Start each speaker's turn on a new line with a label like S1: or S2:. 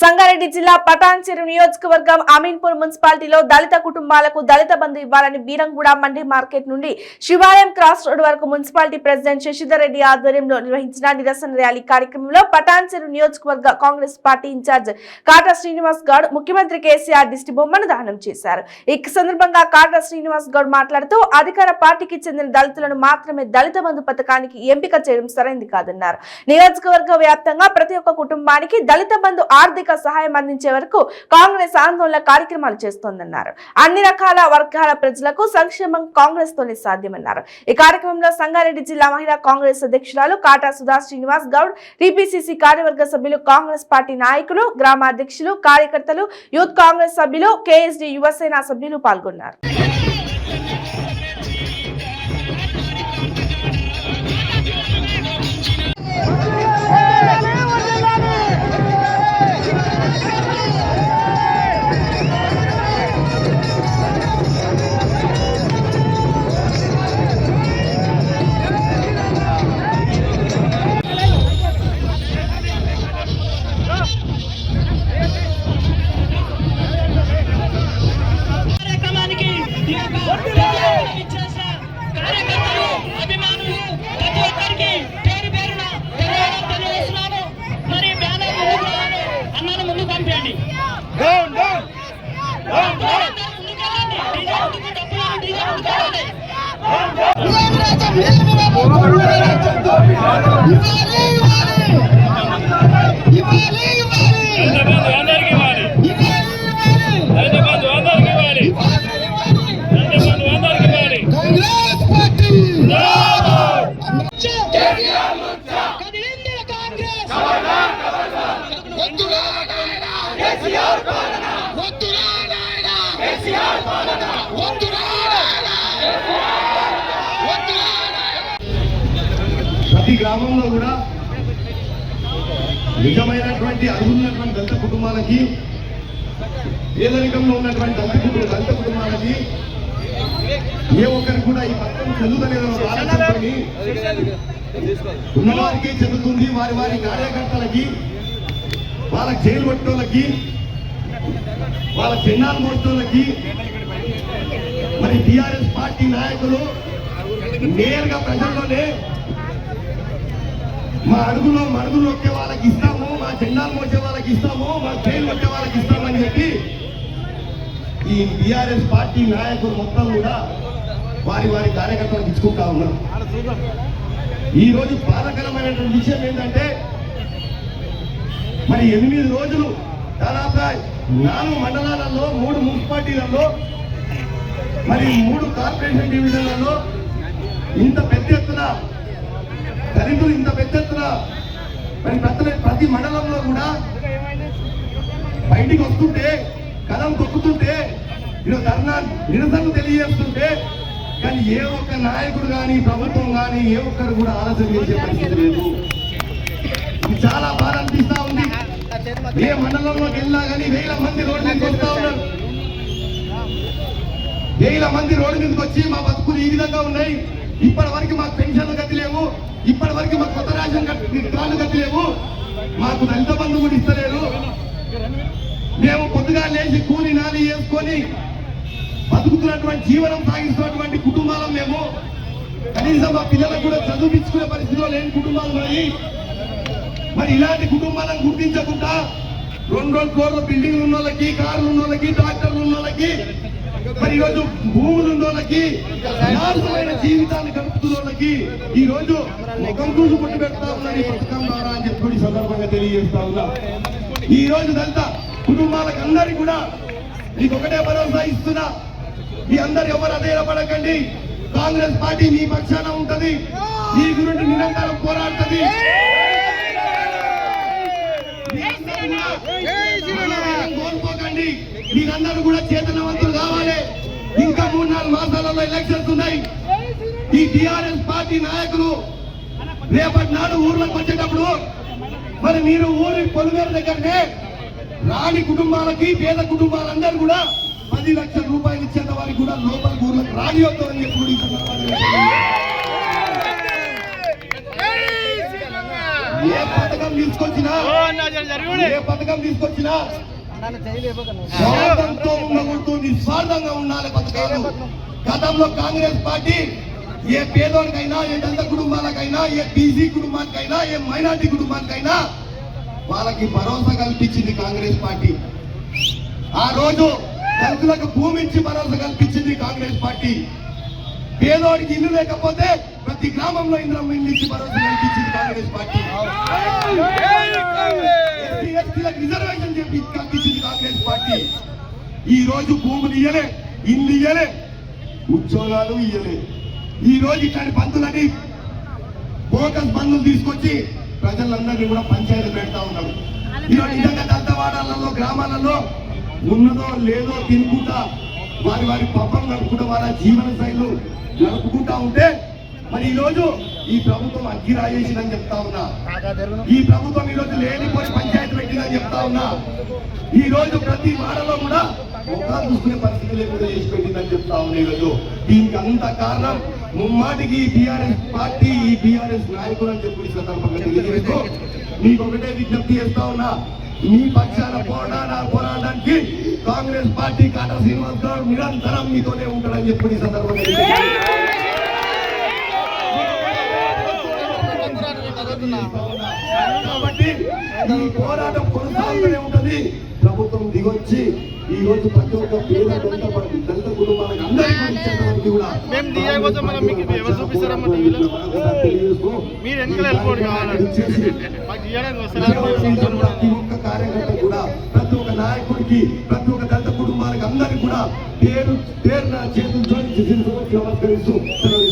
S1: సంగారెడ్డి జిల్లా పటాన్చెరు నియోజకవర్గం అమీన్పూర్ మున్సిపాలిటీలో దళిత కుటుంబాలకు దళిత బంధు ఇవ్వాలని బీరంగూడ మండి మార్కెట్ నుండి శివాలయం క్రాస్ రోడ్ వరకు మున్సిపాలిటీ ప్రెసిడెంట్ శశిధర్ రెడ్డి ఆధ్వర్యంలో నిర్వహించిన నిరసన ర్యాలీ కార్యక్రమంలో పటాన్చెరు నియోజకవర్గ కాంగ్రెస్ పార్టీ ఇన్ఛార్జ్ కాటా శ్రీనివాస్ గౌడ్ ముఖ్యమంత్రి కేసీఆర్ దిష్టి బొమ్మను దానం చేశారు. ఈ సందర్భంగా కాటా శ్రీనివాస్ గౌడ్ మాట్లాడుతూ అధికార పార్టీకి చెందిన దళితులను మాత్రమే దళిత బంధు పథకానికి ఎంపిక చేయడం సరైంది కాదన్నారు. నియోజకవర్గ వ్యాప్తంగా ప్రతి ఒక్క కుటుంబానికి దళిత బంధు ఆర్థిక సహాయం అందించే వరకు కాంగ్రెస్ ఆందోళన కార్యక్రమాలు చేస్తోందన్నారు. అన్ని రకాల వర్గాల ప్రజలకు సంక్షేమం కాంగ్రెస్ తోనే సాధ్యమన్నారు. ఈ కార్యక్రమంలో సంగారెడ్డి జిల్లా మహిళా కాంగ్రెస్ అధ్యక్షురాలు కాటా సుధా శ్రీనివాస్ గౌడ్, టీపీసీసీ కార్యవర్గ సభ్యులు, కాంగ్రెస్ పార్టీ నాయకులు, గ్రామ అధ్యక్షులు, కార్యకర్తలు, యూత్ కాంగ్రెస్ సభ్యులు, కేఎస్డీ యువసేన సభ్యులు పాల్గొన్నారు.
S2: ప్రతి గ్రామంలో కూడా నిజమైనటువంటి అర్హులైనటువంటి దళిత కుటుంబాలకి, పేదరికంలో ఉన్నటువంటి దళిత కుటుంబాలకి ఏ ఒక్కరికి కూడా ఈ పథకం చెందుతలేదని ఆలోచనతోని ఉన్నవారికి చెందుతుంది. వారి వారి కార్యకర్తలకి, వాళ్ళ జైలు పట్టోళ్ళకి, వాళ్ళ చిన్నాలు మోస్తోళ్ళకి మరి టిఆర్ఎస్ పార్టీ నాయకులు నేరుగా ప్రజల్లోనే మా అడుగులో మడుగులు నొక్కే వాళ్ళకి ఇస్తాము, మా జెండాలు మోసే వాళ్ళకి ఇస్తాము, మా జైలు కొట్టే వాళ్ళకి ఇస్తామని చెప్పి ఈ టిఆర్ఎస్ పార్టీ నాయకులు మొత్తం కూడా వారి వారి కార్యకర్తలకు ఇచ్చుకుంటా ఉన్నారు. ఈ రోజు బాధాకరమైనటువంటి విషయం ఏంటంటే మరి 8 రోజులు దాదాపు 4 మండలాలలో 3 మున్సిపాలిటీలలో మరి 3 కార్పొరేషన్ డివిజన్లలో ఇంత పెద్ద ఎత్తున దళితులు ఇంత పెద్ద ఎత్తున మరి ప్రతి మండలంలో కూడా బయటికి వస్తుంటే, కలం తొక్కుతుంటే, ధర్నా నిరసనలు తెలియజేస్తుంటే కానీ ఏ ఒక్క నాయకుడు కానీ ప్రభుత్వం కానీ ఏ ఒక్కరు కూడా ఆలోచన చేసే పరిస్థితి లేదు. ఇది చాలా బాధ అనిపిస్తా ఉంది. ఏ మండలంలోకి వెళ్ళినా కానీ 1000 మంది రోడ్డు మీదకి వస్తా ఉన్నారు. 1000 మంది రోడ్డు మీదకి వచ్చి మా బతుకులు ఈ విధంగా ఉన్నాయి, ఇప్పటి వరకు మాకు పెన్షన్లు గతి లేవు, ఇప్పటి వరకు మాకు కొత్త రేషన్ కార్డు గతి లేవు, మాకు దళిత బంధు కూడా ఇస్తలేరు, మేము పొద్దుగా లేచి కూలి నాలి వేసుకొని బతుకుతున్నటువంటి జీవనం సాగిస్తున్నటువంటి కుటుంబాలం మేము. కనీసం మా పిల్లలకు కూడా చదివించుకునే పరిస్థితిలో లేని కుటుంబాలు ఉన్నాయి. మరి ఇలాంటి కుటుంబాలను గుర్తించకుండా 2 ఫ్లోర్ల బిల్డింగ్లు ఉన్న వాళ్ళకి, కార్లు ఉన్న వాళ్ళకి, ట్రాక్టర్లు ఉన్న వాళ్ళకి, మరి ఈరోజు భూములు ఉన్న వాళ్ళకి, నాశనమైన జీవితాన్ని గడుపుతున్న వాళ్ళకి ఈ రోజు ముఖం చూసి పుట్టి పెడతా ఉన్నారు ఈ పథకం ద్వారా అని చెప్పి సందర్భంగా తెలియజేస్తా ఉన్నా. ఈ రోజు దళిత కుటుంబాలకు అందరికీ కూడా మీకు ఒకటే భరోసా ఇస్తున్నా, మీ అందరు ఎవరు అధైర్యపడకండి. కాంగ్రెస్ పార్టీ మీ పక్షాన ఉంటది, మీ గురించి నిరంతరం పోరాడుతుంది. కోల్పోకండి, మీరందరూ కూడా చేతనవంతులు కావాలి. ఇంకా 3-4 మాసాలలో ఎలక్షన్స్ ఉన్నాయి. ఈ టిఆర్ఎస్ పార్టీ నాయకులు రేపటి నాడు ఊర్లోకి వచ్చేటప్పుడు మరి మీరు ఊరి పొలిమేర దగ్గరనే రాని కుటుంబాలకి, పేద కుటుంబాలందరూ కూడా 10 లక్షల రూపాయలు ఇచ్చేంత వారికి కూడా లోపల ఊర్లకు రాని వద్దని చెప్పి ఏ పథకం తీసుకొచ్చినా స్వార్థంతో ఉండకూడదు, నిస్వార్థంగా ఉండాలి పథకాలు. గతంలో కాంగ్రెస్ పార్టీ ఏ పేదోనికైనా, ఏ దళిత కుటుంబాలకైనా, ఏ బీసీ కుటుంబానికైనా, ఏ మైనార్టీ కుటుంబానికైనా వాళ్ళకి భరోసా కల్పించింది కాంగ్రెస్ పార్టీ. ఆ రోజు దళితులకు భూమి ఇచ్చి భరోసా కల్పించింది కాంగ్రెస్ పార్టీ. పేదోడికి ఇల్లు లేకపోతే ప్రతి గ్రామంలో ఇంద్రం ఇల్లు ఇచ్చి భరోసా కల్పించింది కాంగ్రెస్ పార్టీ. ఎస్సీలకు రిజర్వేషన్ చెప్పి కల్పించింది కాంగ్రెస్ పార్టీ. ఈ రోజు భూములు ఇయ్యలే, ఇల్లు ఇయ్యలే, ఉద్యోగాలు ఇయ్యలే. ఈ రోజు ఇట్లాంటి బంధువులని బోగస్ బంధువులు తీసుకొచ్చి ప్రజలందరినీ కూడా పంచాయతీ పెడతా ఉన్నారు. ఈరోజు నిజంగా దళితవాడలలో, గ్రామాలలో ఉన్నదో లేదో తినుకుంటా వారి వారి పాపం నడుపుకుంటూ వారి జీవన శైలు నడుపుకుంటా ఉంటే మరి ఈ రోజు ఈ ప్రభుత్వం అగ్గిరాయేసిందని చెప్తా ఉన్నా. ఈ ప్రభుత్వం ఈ రోజు లేనిపోయి పంచాయతీ పెట్టిందని చెప్తా ఉన్నా. ఈ రోజు ప్రతి వాడలో కూడా ముఖాలు చూసుకునే పరిస్థితి లేకుండా చేసి పెట్టిందని చెప్తా ఉన్నా. ఈ రోజు దీనికి అంత కారణం ముమ్మాటికి ఈ టీఆర్ఎస్ పార్టీ, ఈ టీఆర్ఎస్ నాయకులు అని చెప్పి సందర్భంగా తెలియజేస్తూ మీకు ఒకటే విజ్ఞప్తి చేస్తా ఉన్నా. మీ పక్షాన పోరాటానికి కాంగ్రెస్ పార్టీ కాటా శ్రీనివాస్ గౌడ్ నిరంతరం మీతోనే ఉంటాడని చెప్పి సందర్భంగా కాబట్టి ఈ పోరాటం కొనసాగుతూనే ఉంటది. ప్రభుత్వం దిగొచ్చి ఈ రోజు ప్రతి ఒక్క పేద దళిత కుటుంబాలకు అందరికీ కూడా ప్రతి ఒక్క కార్యకర్త కూడా, ప్రతి ఒక్క నాయకుడికి, ప్రతి ఒక్క దళిత కుటుంబాలకు అందరికీ కూడా పేరున చేతులు జోడించి నమస్కరిస్తూ సెలవు